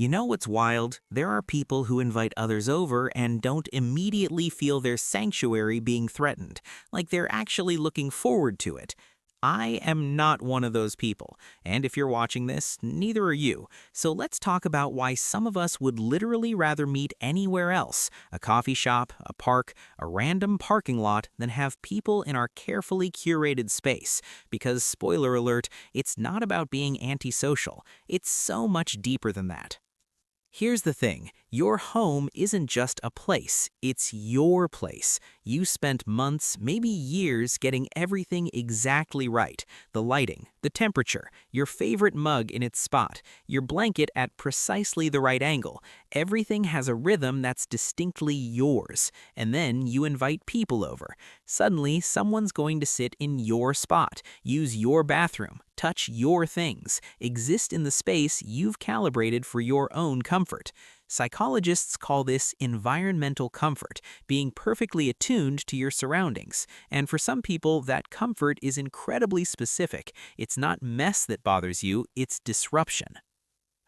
You know what's wild? There are people who invite others over and don't immediately feel their sanctuary being threatened, like they're actually looking forward to it. I am not one of those people, and if you're watching this, neither are you. So let's talk about why some of us would literally rather meet anywhere else, a coffee shop, a park, a random parking lot, than have people in our carefully curated space. Because, spoiler alert, it's not about being antisocial. It's so much deeper than that. Here's the thing, your home isn't just a place, it's your place. You spent months, maybe years, getting everything exactly right. The lighting, the temperature, your favorite mug in its spot, your blanket at precisely the right angle. Everything has a rhythm that's distinctly yours. And then you invite people over. Suddenly, someone's going to sit in your spot, use your bathroom, touch your things, exist in the space you've calibrated for your own comfort. Psychologists call this environmental comfort, being perfectly attuned to your surroundings. And for some people, that comfort is incredibly specific. It's not mess that bothers you, it's disruption.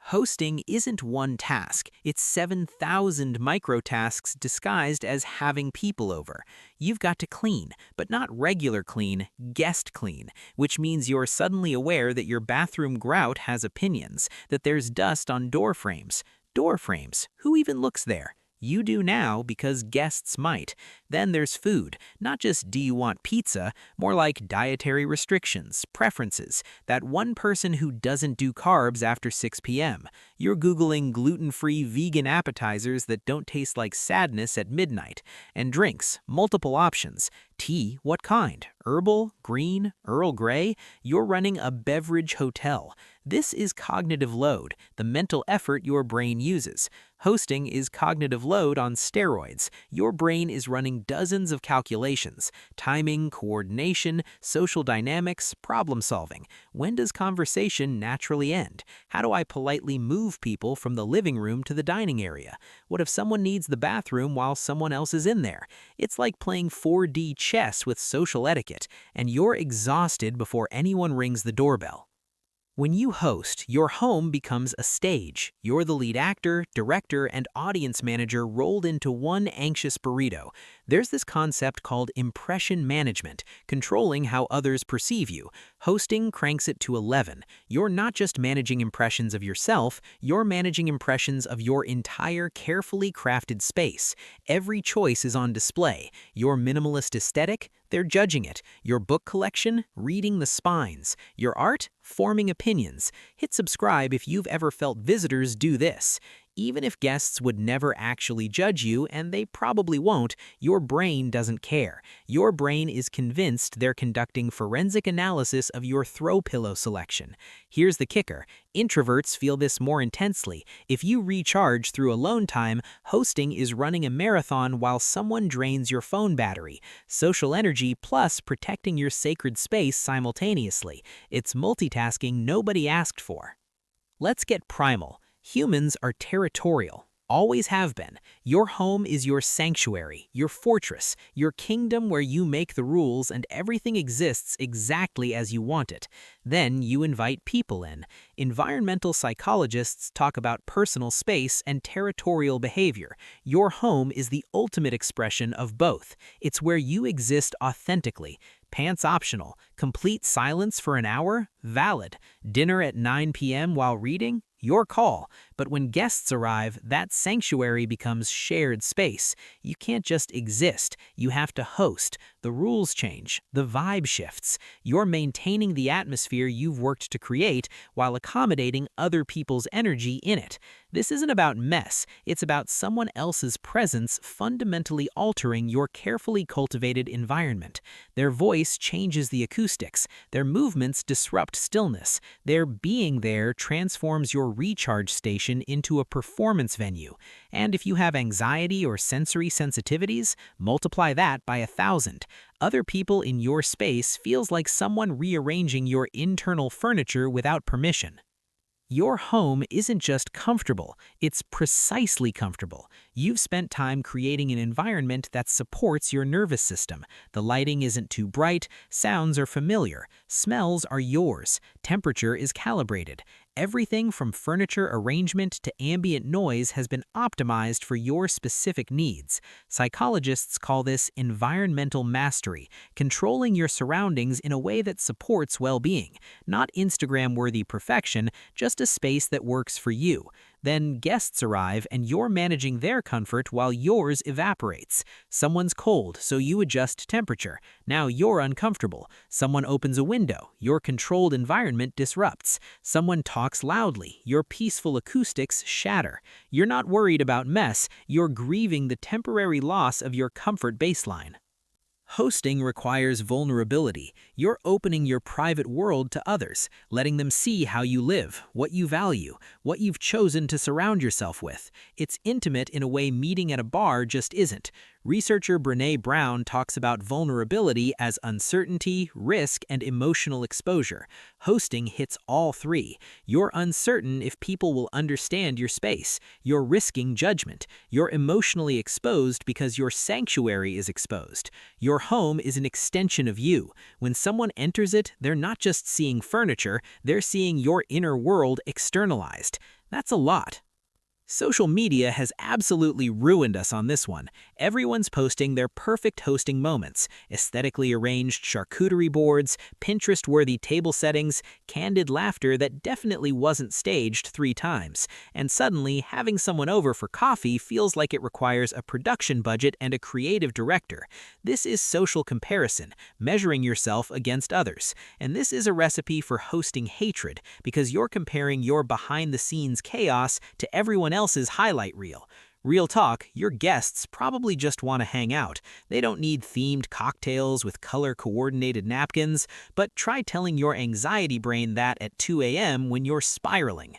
Hosting isn't one task, it's 7,000 micro-tasks disguised as having people over. You've got to clean, but not regular clean, guest clean, which means you're suddenly aware that your bathroom grout has opinions, that there's dust on door frames. Door frames, who even looks there? You do now because guests might. Then there's food, not just do you want pizza, more like dietary restrictions, preferences, that one person who doesn't do carbs after 6 p.m. You're Googling gluten-free vegan appetizers that don't taste like sadness at midnight. And drinks, multiple options. Tea, what kind? Herbal, green, Earl Grey? You're running a beverage hotel. This is cognitive load, the mental effort your brain uses. Hosting is cognitive load on steroids. Your brain is running dozens of calculations, timing, coordination, social dynamics, problem solving. When does conversation naturally end? How do I politely move people from the living room to the dining area? What if someone needs the bathroom while someone else is in there? It's like playing 4D chess with social etiquette, and you're exhausted before anyone rings the doorbell. When you host, your home becomes a stage. You're the lead actor, director, and audience manager rolled into one anxious burrito. There's this concept called impression management, controlling how others perceive you. Hosting cranks it to 11. You're not just managing impressions of yourself, you're managing impressions of your entire carefully crafted space. Every choice is on display. Your minimalist aesthetic, they're judging it. Your book collection, reading the spines. Your art, forming opinions. Hit subscribe if you've ever felt visitors do this. Even if guests would never actually judge you, and they probably won't, your brain doesn't care. Your brain is convinced they're conducting forensic analysis of your throw pillow selection. Here's the kicker. Introverts feel this more intensely. If you recharge through alone time, hosting is running a marathon while someone drains your phone battery. Social energy plus protecting your sacred space simultaneously. It's multitasking nobody asked for. Let's get primal. Humans are territorial, always have been. Your home is your sanctuary, your fortress, your kingdom where you make the rules and everything exists exactly as you want it. Then you invite people in. Environmental psychologists talk about personal space and territorial behavior. Your home is the ultimate expression of both. It's where you exist authentically. Pants optional. Complete silence for an hour? Valid. Dinner at 9 p.m. while reading? Your call. But when guests arrive, that sanctuary becomes shared space. You can't just exist. You have to host. The rules change. The vibe shifts. You're maintaining the atmosphere you've worked to create while accommodating other people's energy in it. This isn't about mess. It's about someone else's presence fundamentally altering your carefully cultivated environment. Their voice changes the acoustics. Their movements disrupt stillness. Their being there transforms your recharge station into a performance venue. And if you have anxiety or sensory sensitivities, multiply that by 1,000. Other people in your space feels like someone rearranging your internal furniture without permission. Your home isn't just comfortable, it's precisely comfortable. You've spent time creating an environment that supports your nervous system. The lighting isn't too bright, sounds are familiar, smells are yours, temperature is calibrated. Everything from furniture arrangement to ambient noise has been optimized for your specific needs. Psychologists call this environmental mastery, controlling your surroundings in a way that supports well-being. Not Instagram-worthy perfection, just a space that works for you. Then guests arrive and you're managing their comfort while yours evaporates. Someone's cold, so you adjust temperature. Now you're uncomfortable. Someone opens a window. Your controlled environment disrupts. Someone talks loudly. Your peaceful acoustics shatter. You're not worried about mess. You're grieving the temporary loss of your comfort baseline. Hosting requires vulnerability. You're opening your private world to others, letting them see how you live, what you value, what you've chosen to surround yourself with. It's intimate in a way meeting at a bar just isn't. Researcher Brené Brown talks about vulnerability as uncertainty, risk, and emotional exposure. Hosting hits all three. You're uncertain if people will understand your space. You're risking judgment. You're emotionally exposed because your sanctuary is exposed. Your home is an extension of you. When someone enters it, they're not just seeing furniture, they're seeing your inner world externalized. That's a lot. Social media has absolutely ruined us on this one. Everyone's posting their perfect hosting moments, aesthetically arranged charcuterie boards, Pinterest-worthy table settings, candid laughter that definitely wasn't staged 3 times. And suddenly, having someone over for coffee feels like it requires a production budget and a creative director. This is social comparison, measuring yourself against others. And this is a recipe for hosting hatred, because you're comparing your behind-the-scenes chaos to everyone else's highlight reel. Real talk, your guests probably just want to hang out. They don't need themed cocktails with color-coordinated napkins, but try telling your anxiety brain that at 2 a.m. when you're spiraling.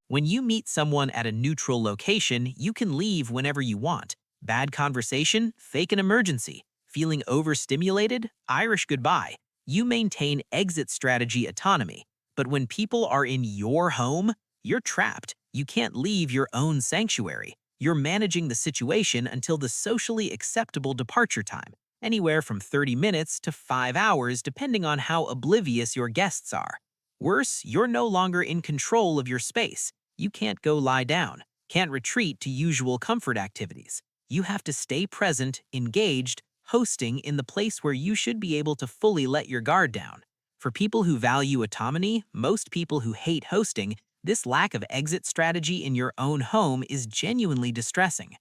When you meet someone at a neutral location, you can leave whenever you want. Bad conversation? Fake an emergency. Feeling overstimulated? Irish goodbye. You maintain exit strategy autonomy. But when people are in your home, you're trapped. You can't leave your own sanctuary. You're managing the situation until the socially acceptable departure time, anywhere from 30 minutes to 5 hours depending on how oblivious your guests are. Worse, you're no longer in control of your space. You can't go lie down, can't retreat to usual comfort activities. You have to stay present, engaged, hosting in the place where you should be able to fully let your guard down. For people who value autonomy, most people who hate hosting, this lack of exit strategy in your own home is genuinely distressing.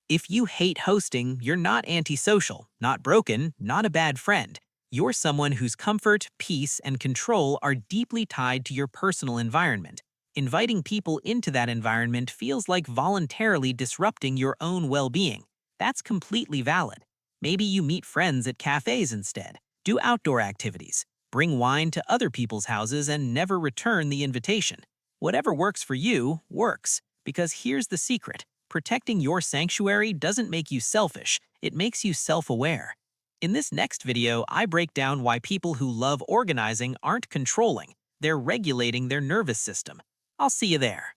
If you hate hosting, you're not antisocial, not broken, not a bad friend. You're someone whose comfort, peace, and control are deeply tied to your personal environment. Inviting people into that environment feels like voluntarily disrupting your own well-being. That's completely valid. Maybe you meet friends at cafes instead. Do outdoor activities. Bring wine to other people's houses and never return the invitation. Whatever works for you, works. Because here's the secret. Protecting your sanctuary doesn't make you selfish, it makes you self-aware. In this next video, I break down why people who love organizing aren't controlling, they're regulating their nervous system. I'll see you there.